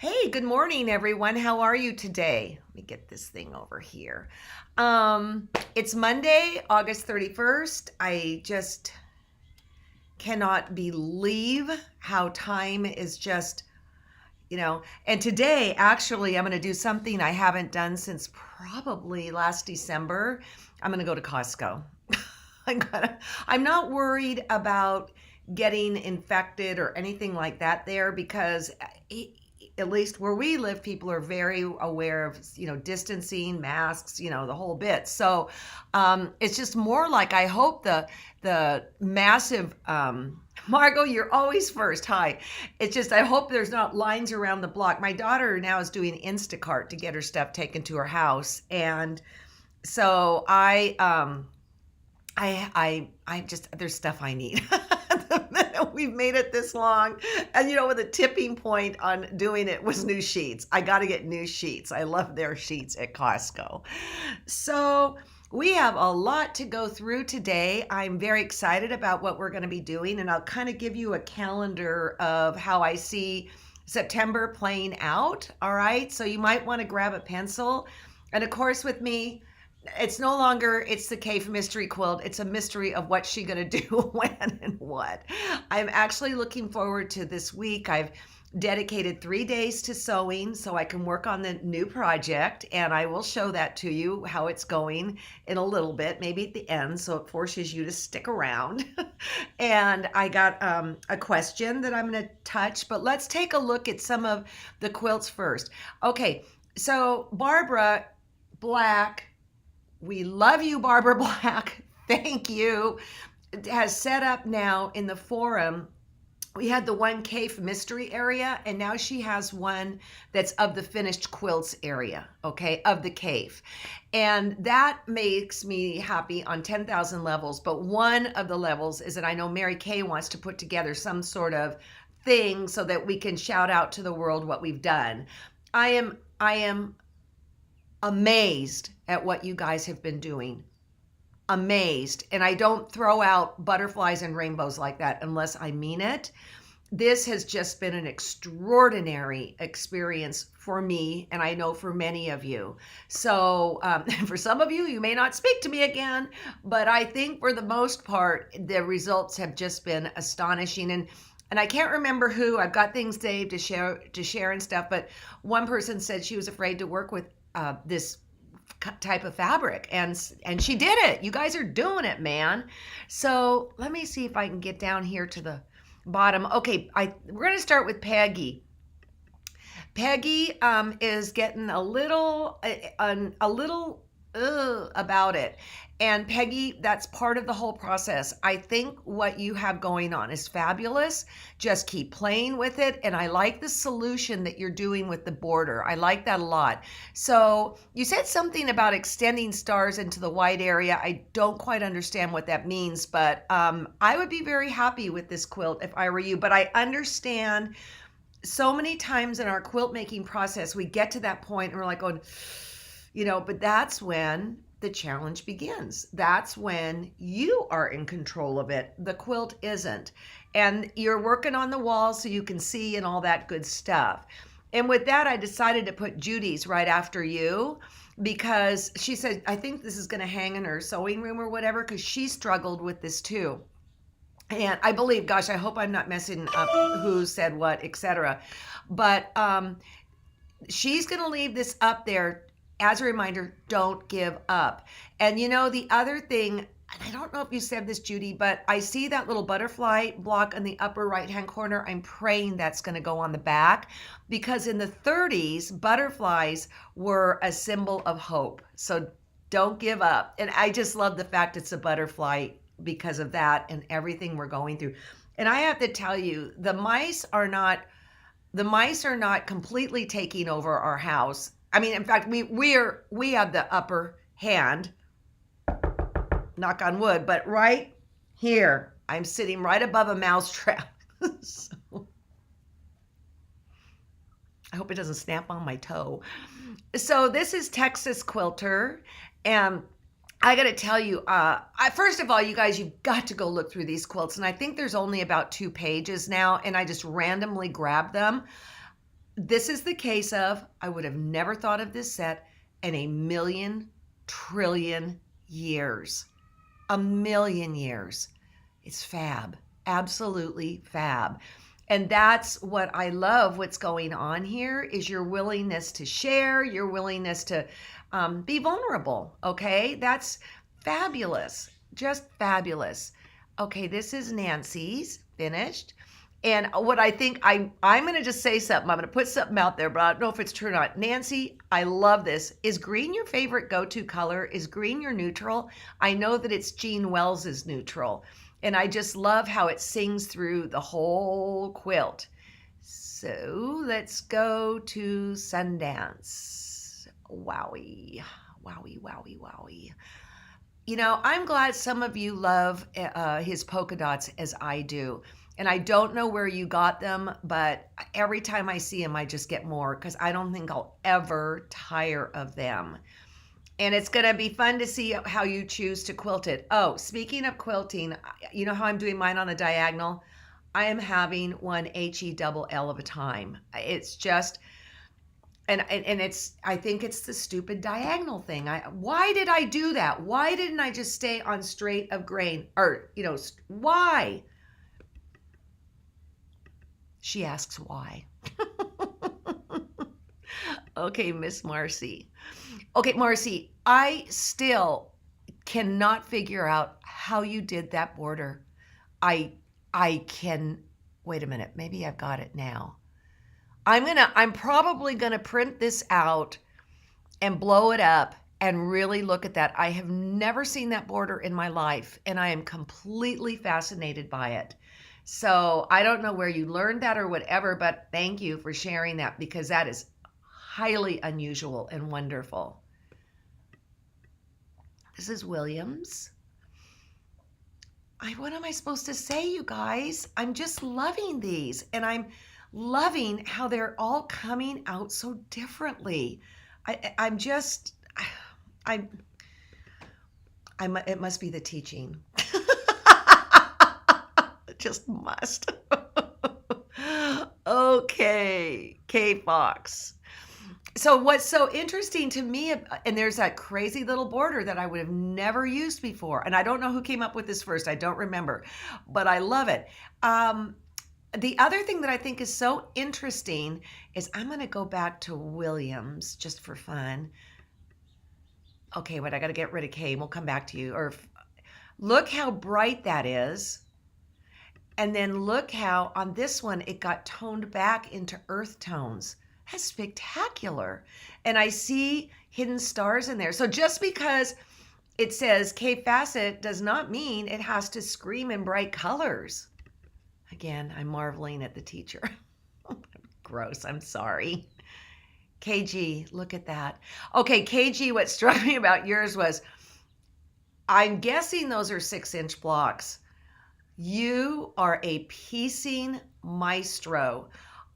Hey, good morning, everyone. How are you today? Let me get this thing over here. It's Monday, August 31st. I just cannot believe how time is and today, actually, I'm going to do something I haven't done since probably last December. I'm going to go to Costco. I'm not worried about getting infected or anything like that there because at least where we live, people are very aware of, distancing, masks, the whole bit. So it's just more like I hope the massive Margot, you're always first. Hi. It's just I hope there's not lines around the block. My daughter now is doing Instacart to get her stuff taken to her house, and so I just there's stuff I need. The minute we've made it this long, and with a tipping point on doing it was new sheets. I got to get new sheets. I love their sheets at Costco. So we have a lot to go through today. I'm very excited about what we're going to be doing, and I'll kind of give you a calendar of how I see September playing out. All right. So you might want to grab a pencil. And of course, with me, it's no longer it's the cave mystery quilt. It's a mystery of what's she going to do when and what. I'm actually looking forward to this week. I've dedicated 3 days to sewing so I can work on the new project, and I will show that to you how it's going in a little bit, maybe at the end, so it forces you to stick around. And I got a question that I'm going to touch, but let's take a look at some of the quilts first. Okay, so Barbara Black, we love you, Barbara Black. Thank you. Has set up now in the forum. We had the one cave mystery area, and now she has one that's of the finished quilts area, okay, of the cave. And that makes me happy on 10,000 levels. But one of the levels is that I know Mary Kay wants to put together some sort of thing so that we can shout out to the world what we've done. I am amazed at what you guys have been doing. Amazed. And I don't throw out butterflies and rainbows like that unless I mean it. This has just been an extraordinary experience for me, and I know for many of you. So for some of you, you may not speak to me again, but I think for the most part, the results have just been astonishing. And I can't remember who. I've got things saved to share and stuff, but one person said she was afraid to work with this type of fabric, and she did it. You guys are doing it, man. So let me see if I can get down here to the bottom. Okay, we're going to start with Peggy. Peggy is getting a little about it. And Peggy, that's part of the whole process. I think what you have going on is fabulous. Just keep playing with it. And I like the solution that you're doing with the border. I like that a lot. So you said something about extending stars into the white area. I don't quite understand what that means, but I would be very happy with this quilt if I were you. But I understand so many times in our quilt making process, we get to that point and we're like, oh, but that's when the challenge begins. That's when you are in control of it. The quilt isn't. And you're working on the wall so you can see and all that good stuff. And with that, I decided to put Judy's right after you because she said, I think this is going to hang in her sewing room or whatever, because she struggled with this too. And I believe, gosh, I hope I'm not messing up who said what, etc. But she's going to leave this up there as a reminder, don't give up. And the other thing, and I don't know if you said this, Judy, but I see that little butterfly block in the upper right-hand corner. I'm praying that's going to go on the back, because in the 30s, butterflies were a symbol of hope. So don't give up. And I just love the fact it's a butterfly because of that and everything we're going through. And I have to tell you, the mice are not completely taking over our house. I mean, in fact, we have the upper hand, knock on wood, but right here, I'm sitting right above a mouse trap. So, I hope it doesn't snap on my toe. So this is Texas Quilter, and I got to tell you, first of all, you guys, you've got to go look through these quilts, and I think there's only about 2 pages now, and I just randomly grabbed them. This is the case of, I would have never thought of this set in a million trillion years. A million years. It's fab. Absolutely fab. And that's what I love. What's going on here is your willingness to share, your willingness to be vulnerable. Okay. That's fabulous. Just fabulous. Okay. This is Nancy's finished. And what I think, I'm going to just say something. I'm going to put something out there, but I don't know if it's true or not. Nancy, I love this. Is green your favorite go-to color? Is green your neutral? I know that it's Jean Wells's neutral. And I just love how it sings through the whole quilt. So let's go to Sundance. Wowie, wowie, wowie, wowie. You know, I'm glad some of you love his polka dots as I do. And I don't know where you got them, but every time I see them, I just get more because I don't think I'll ever tire of them. And it's going to be fun to see how you choose to quilt it. Oh, speaking of quilting, you know how I'm doing mine on a diagonal? I am having one HE double L of a time. It's just, and it's, I think it's the stupid diagonal thing. Why did I do that? Why didn't I just stay on straight of grain? Or, you know, why? She asks why. Okay, Miss Marcy. Okay, Marcy, I still cannot figure out how you did that border. I can, wait a minute, maybe I've got it now. I'm probably gonna print this out and blow it up and really look at that. I have never seen that border in my life, and I am completely fascinated by it. So I don't know where you learned that or whatever, but thank you for sharing that because that is highly unusual and wonderful. This is Williams. What am I supposed to say, you guys? I'm just loving these, and I'm loving how they're all coming out so differently. It must be the teaching. It just must. Okay, K Fox. So what's so interesting to me, and there's that crazy little border that I would have never used before, and I don't know who came up with this first. I don't remember, but I love it. The other thing that I think is so interesting is I'm going to go back to Williams just for fun. Okay, wait, I got to get rid of K. We'll come back to you. Look how bright that is. And then look how on this one, it got toned back into earth tones. That's spectacular. And I see hidden stars in there. So just because it says K Facet does not mean it has to scream in bright colors. Again, I'm marveling at the teacher. Gross, I'm sorry. KG, look at that. Okay, KG, what struck me about yours was, I'm guessing those are 6-inch blocks. You are a piecing maestro.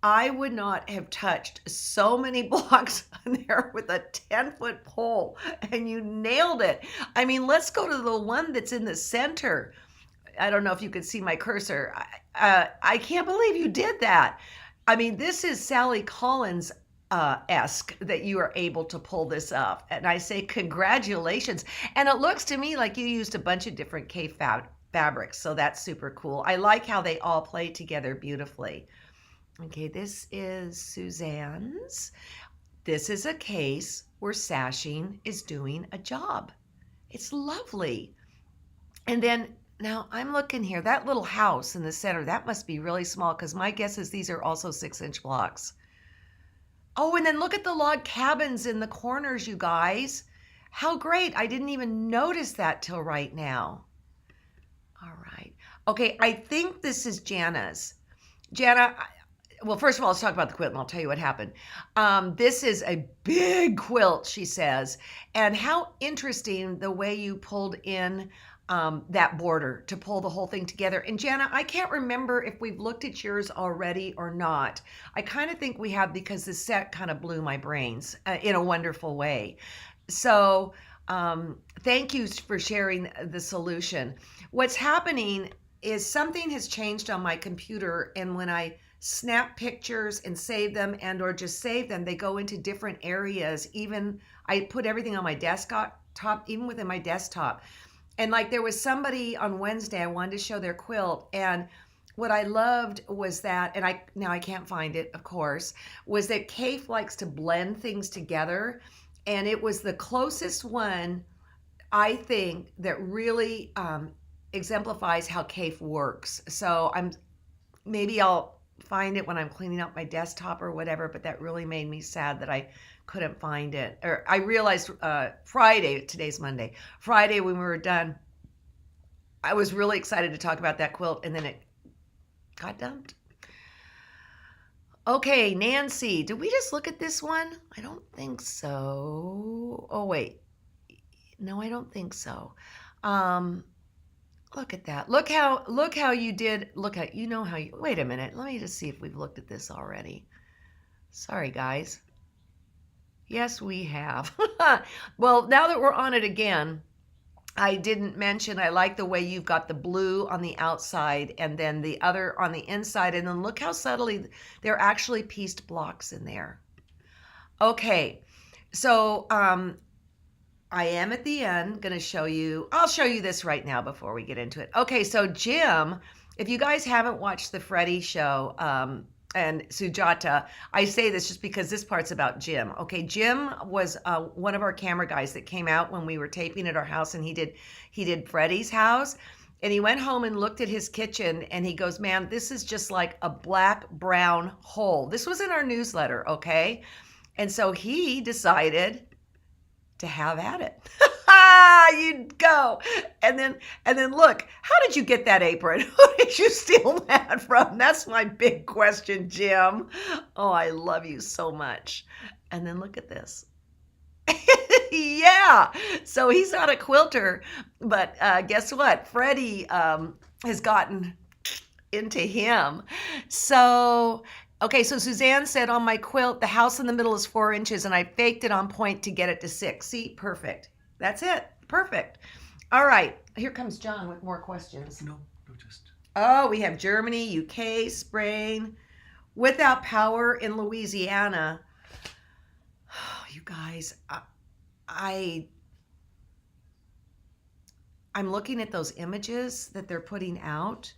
I would not have touched so many blocks on there with a 10-foot pole, and you nailed it. I mean, let's go to the one that's in the center. I don't know if you could see my cursor. I can't believe you did that. I mean, this is Sally Collins esque that you are able to pull this up. And I say congratulations. And it looks to me like you used a bunch of different fabrics. So that's super cool. I like how they all play together beautifully. Okay, this is Suzanne's. This is a case where sashing is doing a job. It's lovely. And then now I'm looking here, that little house in the center, that must be really small because my guess is these are also 6-inch blocks. Oh, and then look at the log cabins in the corners, you guys. How great. I didn't even notice that till right now. All right. Okay, I think this is Jana's. Jana, well, first of all, let's talk about the quilt and I'll tell you what happened. This is a big quilt, she says. And how interesting the way you pulled in that border to pull the whole thing together. And Jana, I can't remember if we've looked at yours already or not. I kind of think we have because the set kind of blew my brains in a wonderful way. So thank you for sharing the solution. What's happening is something has changed on my computer, and when I snap pictures and save them, and or just save them. They go into different areas. Even I put everything on my desktop, even within my desktop. And like there was somebody on Wednesday, I wanted to show their quilt, and what I loved was that, and I can't find it, of course, was that Kafe likes to blend things together, and it was the closest one I think that really exemplifies how Kafe works. So maybe I'll find it when I'm cleaning up my desktop or whatever, but that really made me sad that I couldn't find it. Or I realized Friday, today's Monday, Friday when we were done, I was really excited to talk about that quilt, and then it got dumped. Okay, Nancy, did we just look at this one? I don't think so. Oh, wait. No, I don't think so. Look at that. Look how you did. Wait a minute. Let me just see if we've looked at this already. Sorry, guys. Yes, we have. Well, now that we're on it again, I didn't mention I like the way you've got the blue on the outside and then the other on the inside. And then look how subtly they're actually pieced blocks in there. Okay, so I am at the end going to show you. I'll show you this right now before we get into it. Okay, so Jim, if you guys haven't watched the Freddie show, and Sujata, I say this just because this part's about Jim. Okay, Jim was one of our camera guys that came out when we were taping at our house, and he did Freddie's house, and he went home and looked at his kitchen, and he goes, "Man, this is just like a black brown hole." This was in our newsletter, okay, and so he decided to have at it. You'd go. And then look, how did you get that apron? Who did you steal that from? That's my big question, Jim. Oh, I love you so much. And then look at this. Yeah. So he's not a quilter, but guess what? Freddie has gotten into him. So okay, so Suzanne said on my quilt, the house in the middle is 4 inches and I faked it on point to get it to 6. See, perfect. That's it. Perfect. All right, here comes John with more questions. No, just. Oh, we have Germany, UK, Spain, without power in Louisiana. Oh, you guys, I'm looking at those images that they're putting out.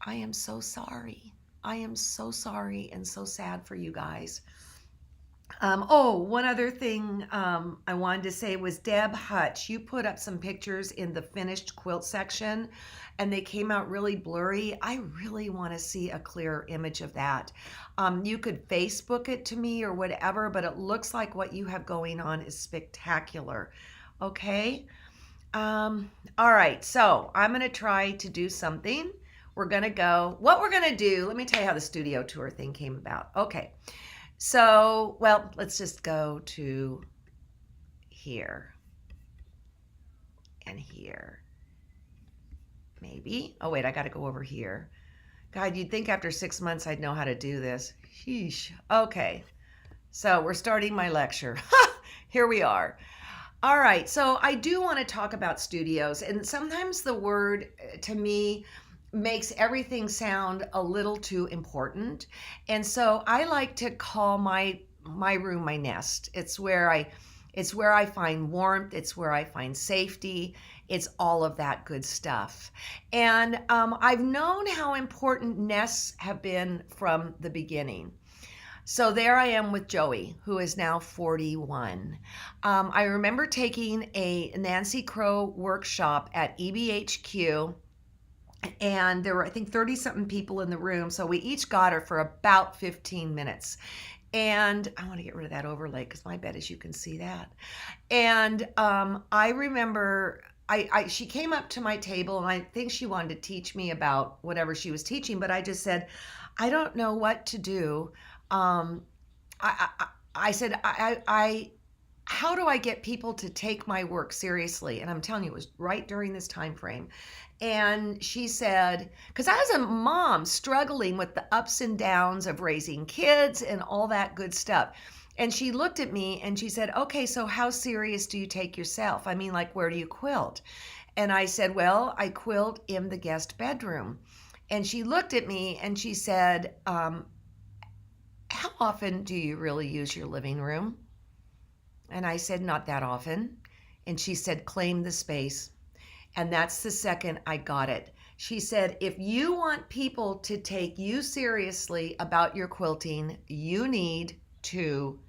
I am so sorry. I am so sorry and so sad for you guys. One other thing I wanted to say was Deb Hutch. You put up some pictures in the finished quilt section, and they came out really blurry. I really want to see a clear image of that. You could Facebook it to me or whatever, but it looks like what you have going on is spectacular. Okay? All right, so I'm going to try to do something. What we're going to do, let me tell you how the studio tour thing came about. Okay. So, well, let's just go to here and here. Maybe. Oh, wait, I got to go over here. God, you'd think after 6 months I'd know how to do this. Sheesh. Okay. So we're starting my lecture. Here we are. All right. So I do want to talk about studios. And sometimes the word to me makes everything sound a little too important. And so I like to call my room my nest. It's where I find warmth, it's where I find safety, it's all of that good stuff. And I've known how important nests have been from the beginning. So there I am with Joey, who is now 41. I remember taking a Nancy Crow workshop at EBHQ, and there were, I think, 30-something people in the room. So we each got her for about 15 minutes. And I want to get rid of that overlay because my bed, as you can see that. And I remember she came up to my table, and I think she wanted to teach me about whatever she was teaching. But I just said, I don't know what to do. I said, how do I get people to take my work seriously? And I'm telling you, it was right during this time frame. And she said, because I was a mom struggling with the ups and downs of raising kids and all that good stuff. And she looked at me and she said, okay, so how serious do you take yourself? I mean, like, where do you quilt? And I said, well, I quilt in the guest bedroom. And she looked at me and she said, how often do you really use your living room? And I said, not that often. And she said, claim the space. And that's the second I got it. She said, if you want people to take you seriously about your quilting, you need to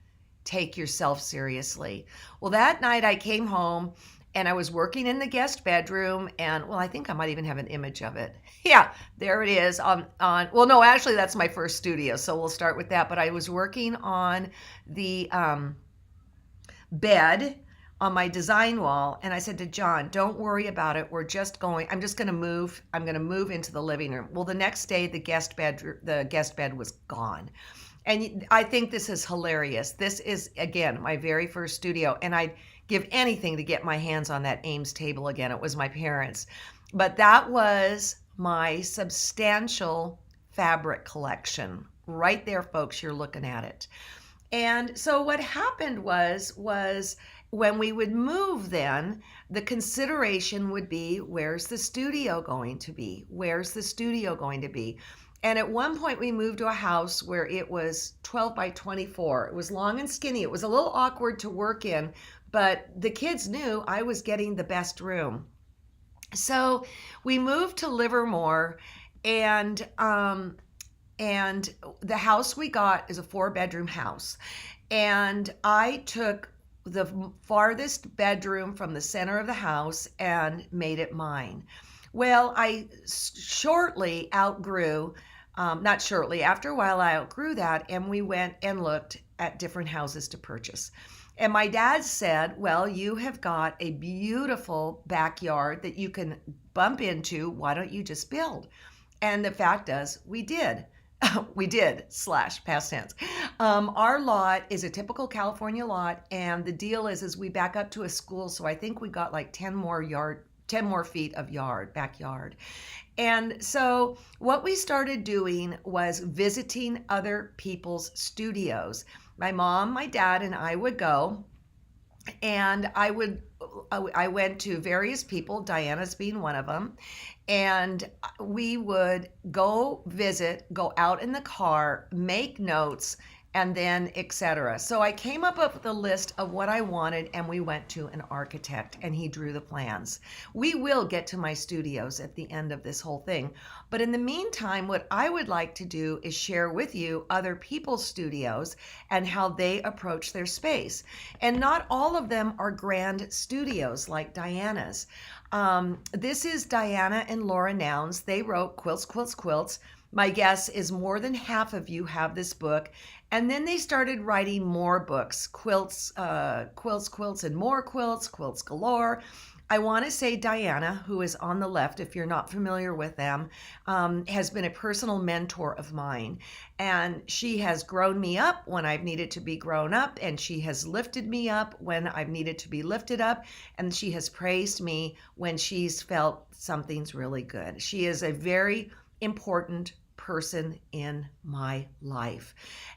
take yourself seriously. Well, that night I came home and I was working in the guest bedroom, and well, I think I might even have an image of it. Yeah, there it is on well, no, actually that's my first studio, so we'll start with that. But I was working on the bed on my design wall, and I said to John, don't worry about it, I'm just going to move, I'm going to move into the living room. Well, the next day the guest bed was gone. And I think this is hilarious. This is, again, my very first studio, and I'd give anything to get my hands on that Ames table again. It was my parents. But that was my substantial fabric collection right there, folks. You're looking at it. And so what happened was when we would move, then the consideration would be, where's the studio going to be? Where's the studio going to be? And at one point we moved to a house where it was 12 by 24. It was long and skinny. It was a little awkward to work in, but the kids knew I was getting the best room. So we moved to Livermore, and the house we got is a 4-bedroom house. And I took the farthest bedroom from the center of the house and made it mine. Well, I shortly outgrew, not shortly, after a while I outgrew that, and we went and looked at different houses to purchase. And my dad said, well, you have got a beautiful backyard that you can bump into. Why don't you just build? And the fact is, we did. We did, / past tense. Our lot is a typical California lot, and the deal is we back up to a school, so I think we got like 10 more feet of backyard. And so what we started doing was visiting other people's studios. My mom, my dad, and I would go, and I went to various people, Diana's being one of them, and we would go visit, go out in the car, make notes, and then etc. So I came up with a list of what I wanted, and we went to an architect and he drew the plans. We will get to my studios at the end of this whole thing. But in the meantime, what I would like to do is share with you other people's studios and how they approach their space. And not all of them are grand studios like Diana's. This is Diana and Laura Nouns. They wrote Quilts, Quilts, Quilts. My guess is more than half of you have this book. And then they started writing more books, Quilts, Quilts, and more Quilts, Quilts Galore. I want to say Diana, who is on the left, if you're not familiar with them, has been a personal mentor of mine. And she has grown me up when I've needed to be grown up, and she has lifted me up when I've needed to be lifted up, and she has praised me when she's felt something's really good. She is a very important person in my life.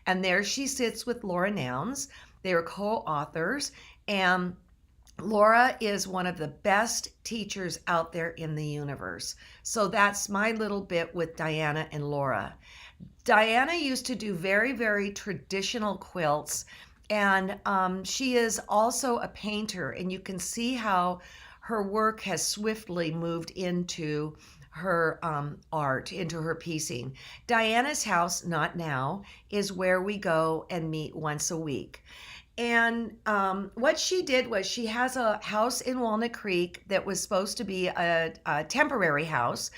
And there she sits with Laura Nouns. They are co-authors, and Laura is one of the best teachers out there in the universe. So that's my little bit with Diana and Laura. Diana used to do very, very traditional quilts, and she is also a painter, and you can see how her work has swiftly moved into her art, into her piecing. Diana's house, not now, is where we go and meet once a week. And what she did was she has a house in Walnut Creek that was supposed to be a temporary house.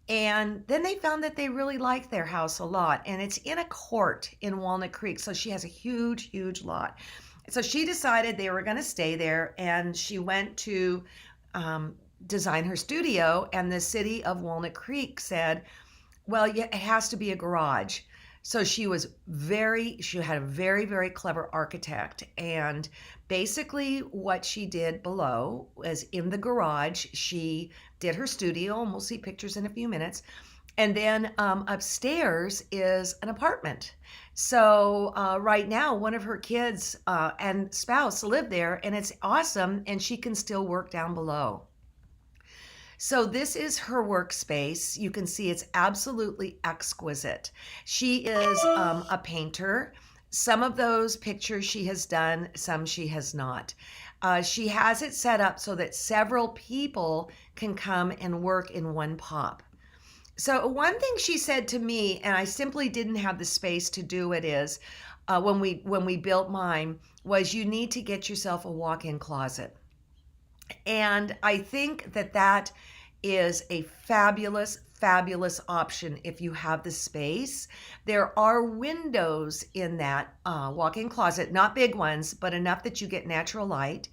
And then they found that they really liked their house a lot. And it's in a court in Walnut Creek. So she has a huge, huge lot. So she decided they were going to stay there. And she went to design her studio. And the city of Walnut Creek said, well, yeah, it has to be a garage. So she had a very, very clever architect. And basically what she did below was in the garage, she did her studio, and we'll see pictures in a few minutes. And then upstairs is an apartment. So right now, one of her kids and spouse live there, and it's awesome, and she can still work down below. So this is her workspace. You can see it's absolutely exquisite. She is a painter. Some of those pictures she has done, some she has not. She has it set up so that several people can come and work in one pop. So one thing she said to me, and I simply didn't have the space to do it, is when we built mine, was you need to get yourself a walk-in closet. And I think that that is a fabulous, fabulous option if you have the space. There are windows in that walk-in closet, not big ones, but enough that you get natural light.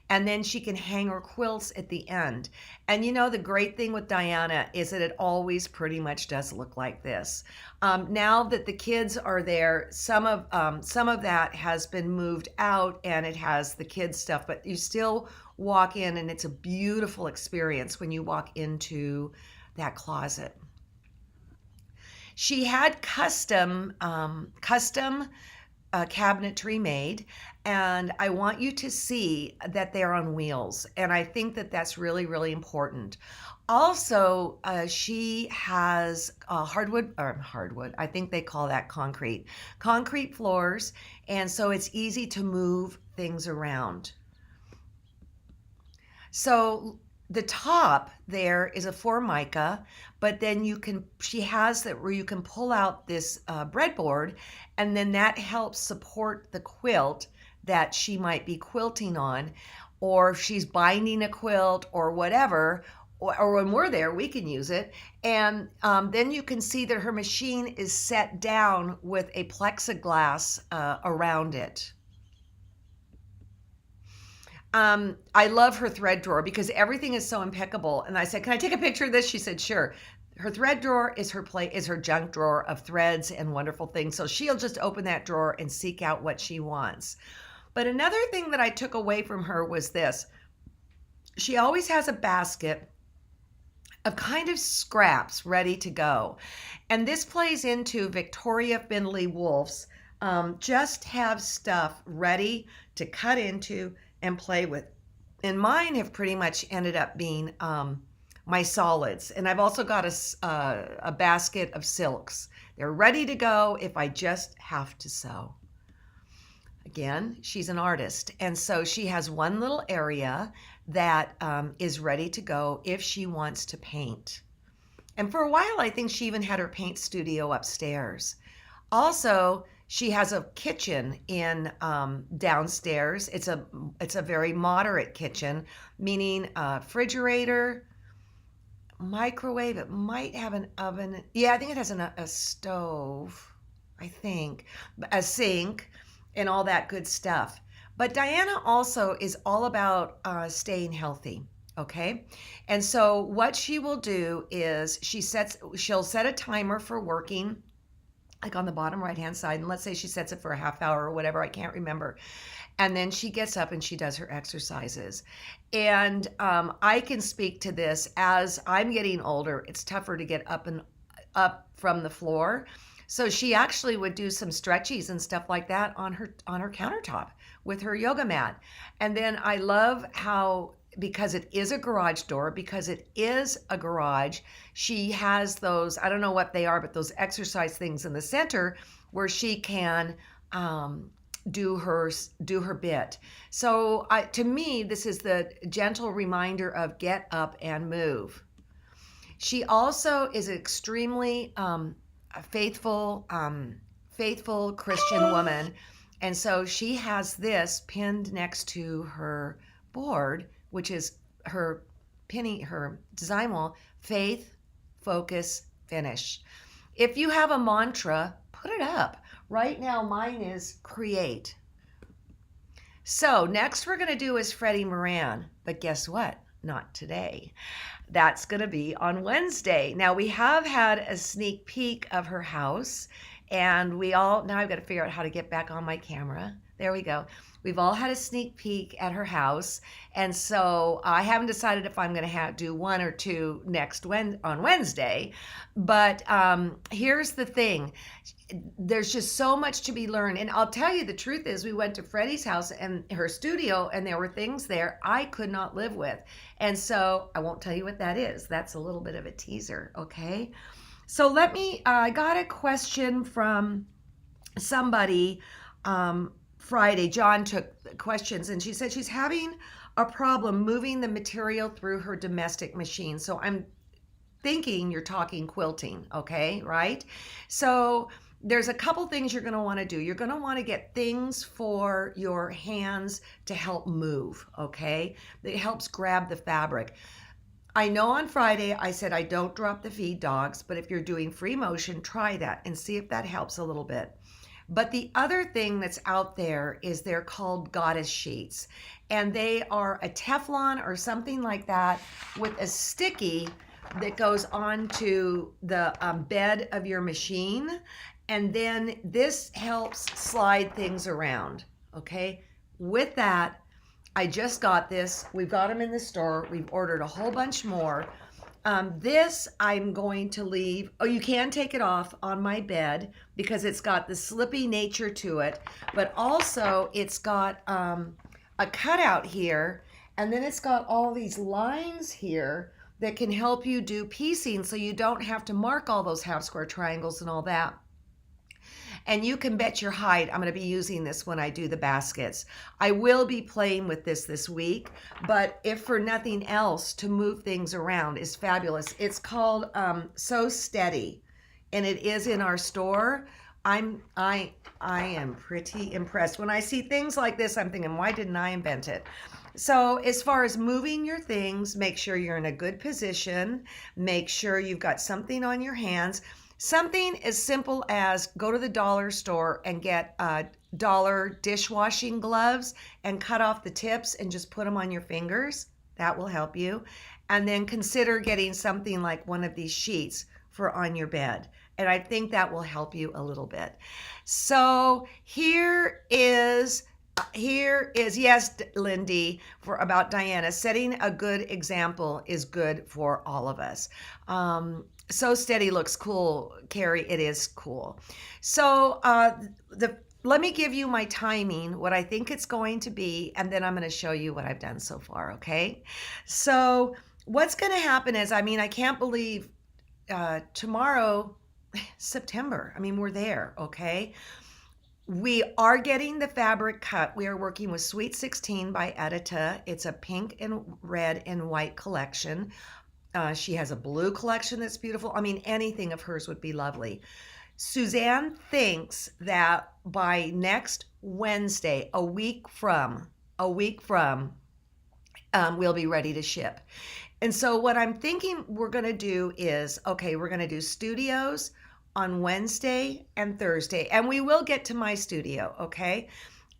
And then she can hang her quilts at the end. And you know, the great thing with Diana is that it always pretty much does look like this. Now that the kids are there, some of that has been moved out and it has the kids stuff, but you still walk in and it's a beautiful experience when you walk into that closet. She had custom cabinetry made, and I want you to see that they're on wheels, and I think that that's really, really important. Also, she has hardwood, I think they call that concrete floors, and so it's easy to move things around. So the top there is a Formica, but then she has that where you can pull out this breadboard, and then that helps support the quilt that she might be quilting on, or if she's binding a quilt or whatever, or when we're there, we can use it. And then you can see that her machine is set down with a plexiglass around it. I love her thread drawer because everything is so impeccable. And I said, "Can I take a picture of this?" She said, "Sure." Her thread drawer is her junk drawer of threads and wonderful things. So she'll just open that drawer and seek out what she wants. But another thing that I took away from her was this. She always has a basket of kind of scraps ready to go. And this plays into Victoria Findlay Wolf's just have stuff ready to cut into and play with. And mine have pretty much ended up being my solids. And I've also got a basket of silks. They're ready to go if I just have to sew. Again, she's an artist. And so she has one little area that is ready to go if she wants to paint. And for a while, I think she even had her paint studio upstairs. Also, she has a kitchen in downstairs. It's a very moderate kitchen, meaning refrigerator, microwave. It might have an oven. Yeah, I think it has a stove, I think, a sink, and all that good stuff. But Diana also is all about staying healthy. Okay. And so what she will do is she'll set a timer for working, like on the bottom right hand side, and let's say she sets it for a half hour or whatever, I can't remember. And then she gets up and she does her exercises. And I can speak to this as I'm getting older. It's tougher to get up from the floor. So she actually would do some stretchies and stuff like that on her countertop with her yoga mat. And then I love how, because it is a garage door, she has those, I don't know what they are, but those exercise things in the center where she can do her bit. So to me, this is the gentle reminder of get up and move. She also is extremely faithful Christian woman. And so she has this pinned next to her board, which is her design wall: faith, focus, finish. If you have a mantra, put it up. Right now, mine is create. So next we're going to do is Freddie Moran, but guess what? Not today. That's going to be on Wednesday. Now we have had a sneak peek of her house, and now I've got to figure out how to get back on my camera. There we go. We've all had a sneak peek at her house, and so I haven't decided if I'm going to do one or two on Wednesday. But here's the thing: there's just so much to be learned. And I'll tell you the truth is, we went to Freddie's house and her studio, and there were things there I could not live with. And so I won't tell you what that is. That's a little bit of a teaser, okay? So I got a question from somebody Friday. John took questions, and she said she's having a problem moving the material through her domestic machine. So I'm thinking you're talking quilting, okay, right? So there's a couple things you're going to want to do. You're going to want to get things for your hands to help move, okay? It helps grab the fabric. I know on Friday I said I don't drop the feed dogs, but if you're doing free motion, try that and see if that helps a little bit. But the other thing that's out there is they're called goddess sheets, and they are a Teflon or something like that with a sticky that goes onto the bed of your machine, and then this helps slide things around, okay? With that, I just got this. We've got them in the store. We've ordered a whole bunch more. This I'm going to leave. Oh, you can take it off on my bed because it's got the slippy nature to it, but also it's got a cutout here, and then it's got all these lines here that can help you do piecing so you don't have to mark all those half square triangles and all that. And you can bet your hide I'm going to be using this when I do the baskets. I will be playing with this week, but if for nothing else, to move things around is fabulous. It's called So Steady, and it is in our store. I am pretty impressed. When I see things like this, I'm thinking, why didn't I invent it? So as far as moving your things, make sure you're in a good position. Make sure you've got something on your hands. Something as simple as go to the dollar store and get dollar dishwashing gloves and cut off the tips and just put them on your fingers. That will help you. And then consider getting something like one of these sheets for on your bed. And I think that will help you a little bit. So here is yes, Lindy, about Diana. Setting a good example is good for all of us. So Steady looks cool, Carrie. It is cool. So let me give you my timing, what I think it's going to be, and then I'm going to show you what I've done so far, okay? So what's going to happen is, I can't believe tomorrow, September. We're there, okay? We are getting the fabric cut. We are working with Sweet 16 by Edita. It's a pink and red and white collection. She has a blue collection that's beautiful. Anything of hers would be lovely. Suzanne thinks that by next Wednesday, a week from, we'll be ready to ship. And so what I'm thinking we're going to do is, okay, we're going to do studios on Wednesday and Thursday, and we will get to my studio, okay?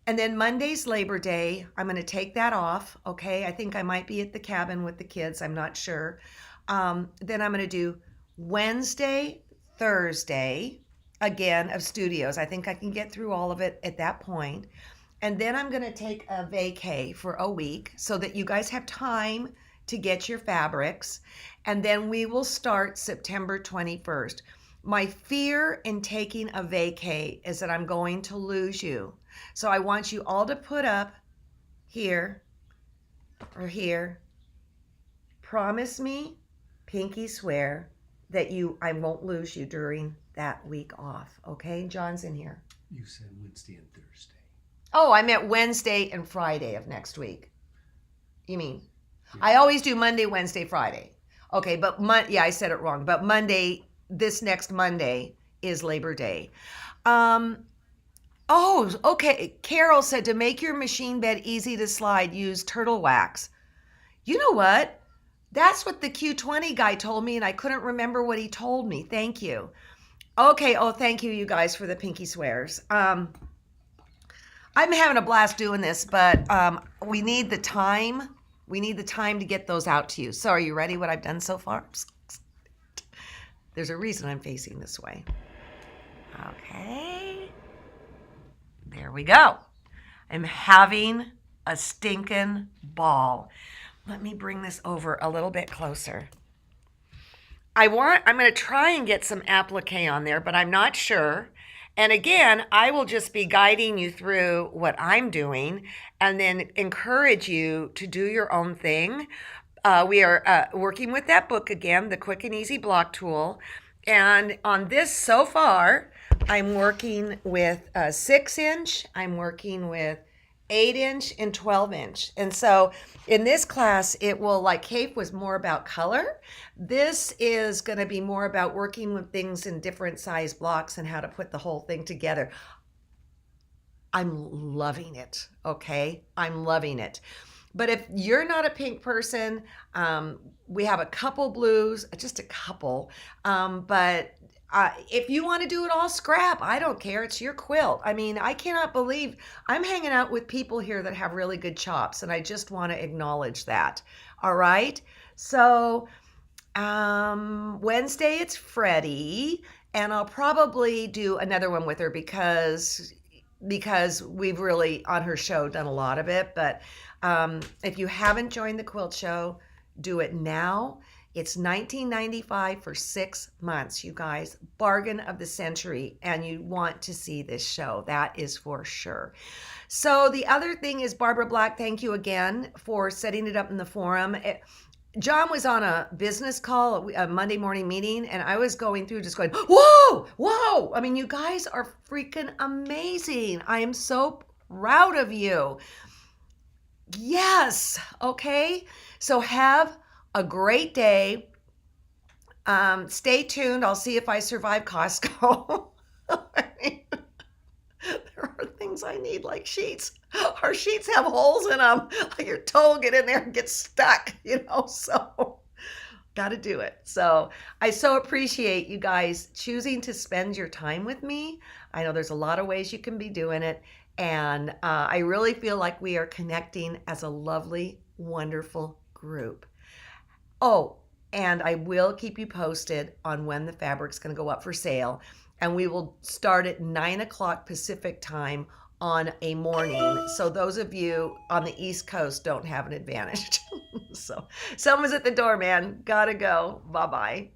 And then Monday's Labor Day. I'm going to take that off, okay? I think I might be at the cabin with the kids. I'm not sure. Then I'm going to do Wednesday, Thursday, again, of studios. I think I can get through all of it at that point. And then I'm going to take a vacay for a week so that you guys have time to get your fabrics. And then we will start September 21st. My fear in taking a vacay is that I'm going to lose you. So I want you all to put up here or here. Promise me, pinky swear, that I won't lose you during that week off. Okay? John's in here. You said Wednesday and Thursday. Oh, I meant Wednesday and Friday of next week. You mean? Yeah. I always do Monday, Wednesday, Friday. Okay, but I said it wrong. But this next Monday is Labor Day. Oh, okay. Carol said to make your machine bed easy to slide, use turtle wax. You know what? That's what the Q20 guy told me, and I couldn't remember what he told me. Thank you. Okay. Oh, thank you, you guys, for the pinky swears. I'm having a blast doing this, but we need the time. We need the time to get those out to you. So are you ready what I've done so far? There's a reason I'm facing this way. Okay. There we go. am having a stinking ball. Let me bring this over a little bit closer. I'm going to try and get some applique on there, but I'm not sure. And again, I will just be guiding you through what I'm doing and then encourage you to do your own thing. We are working with that book again, The Quick and Easy Block Tool. And on this so far, I'm working with a 6-inch, I'm working with 8-inch and 12-inch. And so in this class, it will, like Kate was more about color. This is going to be more about working with things in different size blocks and how to put the whole thing together. I'm loving it. Okay. I'm loving it. But if you're not a pink person, we have a couple blues, just a couple. But if you want to do it all scrap, I don't care. It's your quilt. I mean, I cannot believe I'm hanging out with people here that have really good chops, and I just want to acknowledge that. All right. So Wednesday it's Freddie, and I'll probably do another one with her because we've really on her show done a lot of it. But if you haven't joined the quilt show, do it now. It's $19.95 for 6 months, you guys. Bargain of the century, and you want to see this show. That is for sure. So the other thing is, Barbara Black, thank you again for setting it up in the forum. John was on a business call, a Monday morning meeting, and I was going through just going, whoa, whoa. I mean, you guys are freaking amazing. I am so proud of you. Yes. Okay. So have a great day. Stay tuned. I'll see if I survive Costco. There are things I need, like sheets. Our sheets have holes in them. Your toe will get in there and get stuck, so got to do it. So I so appreciate you guys choosing to spend your time with me. I know there's a lot of ways you can be doing it. And I really feel like we are connecting as a lovely, wonderful group. Oh, and I will keep you posted on when the fabric's going to go up for sale. And we will start at 9 o'clock Pacific time on a morning. So those of you on the East Coast don't have an advantage. So someone's at the door, man. Gotta go. Bye-bye.